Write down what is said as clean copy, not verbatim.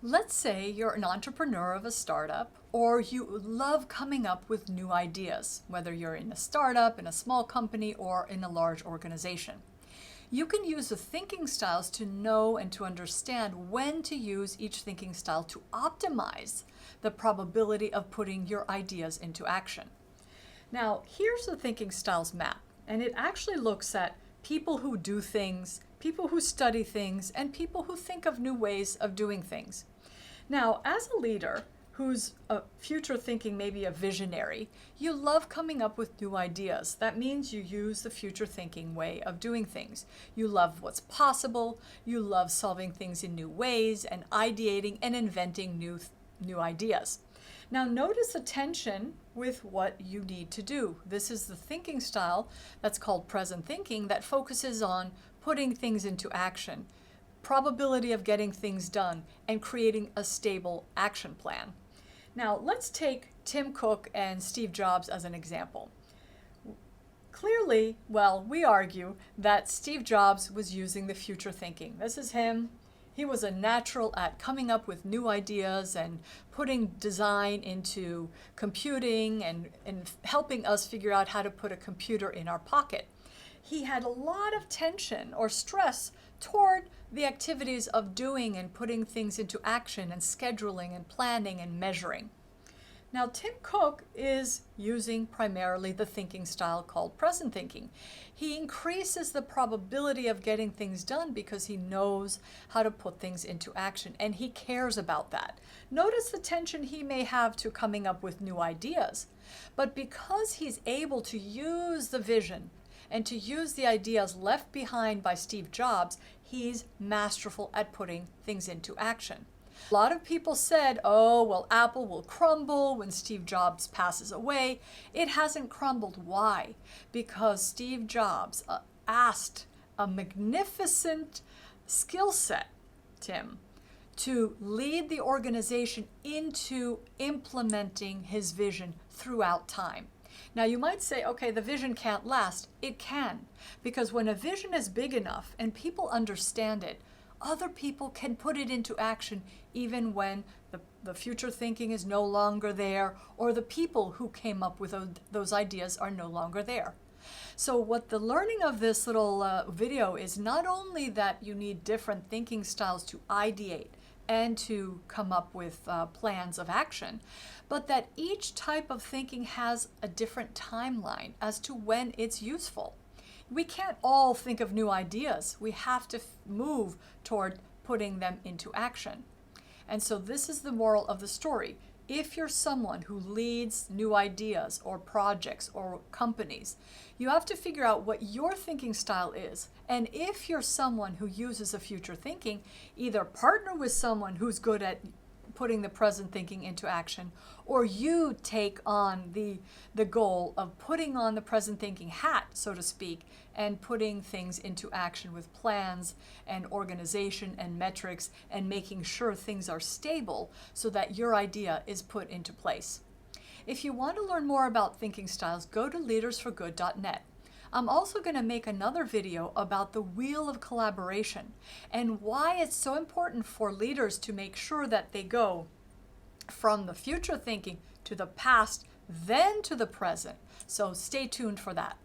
Let's say you're an entrepreneur of a startup, or you love coming up with new ideas, whether you're in a startup, in a small company, or in a large organization. You can use the thinking styles to know and to understand when to use each thinking style to optimize the probability of putting your ideas into action. Now, here's the thinking styles map, and it actually looks at people who do things, people who study things, and people who think of new ways of doing things. Now, as a leader who's a future thinking, maybe a visionary, you love coming up with new ideas. That means you use the future thinking way of doing things. You love what's possible, you love solving things in new ways and ideating and inventing new ideas. Now notice the tension with what you need to do. This is the thinking style that's called present thinking that focuses on putting things into action, probability of getting things done, and creating a stable action plan. Now let's take Tim Cook and Steve Jobs as an example. Clearly, well, we argue that Steve Jobs was using the future thinking. This is him. He was a natural at coming up with new ideas and putting design into computing and helping us figure out how to put a computer in our pocket. He had a lot of tension or stress toward the activities of doing and putting things into action and scheduling and planning and measuring. Now, Tim Cook is using primarily the thinking style called present thinking. He increases the probability of getting things done because he knows how to put things into action, and he cares about that. Notice the tension he may have to coming up with new ideas, but because he's able to use the vision and to use the ideas left behind by Steve Jobs, he's masterful at putting things into action. A lot of people said, oh, well, Apple will crumble when Steve Jobs passes away. It hasn't crumbled. Why? Because Steve Jobs asked a magnificent skill set, Tim, to lead the organization into implementing his vision throughout time. Now you might say, okay, the vision can't last. It can, because when a vision is big enough and people understand it, other people can put it into action even when the future thinking is no longer there, or the people who came up with those ideas are no longer there. So what the learning of this little video is not only that you need different thinking styles to ideate and to come up with plans of action, but that each type of thinking has a different timeline as to when it's useful. We can't all think of new ideas. We have to move toward putting them into action. And so this is the moral of the story. If you're someone who leads new ideas or projects or companies, you have to figure out what your thinking style is. And if you're someone who uses a future thinking, either partner with someone who's good at putting the present thinking into action, or you take on the goal of putting on the present thinking hat, so to speak, and putting things into action with plans and organization and metrics and making sure things are stable so that your idea is put into place. If you want to learn more about thinking styles, go to leadersforgood.net. I'm also going to make another video about the wheel of collaboration and why it's so important for leaders to make sure that they go from the future thinking to the past, then to the present. So stay tuned for that.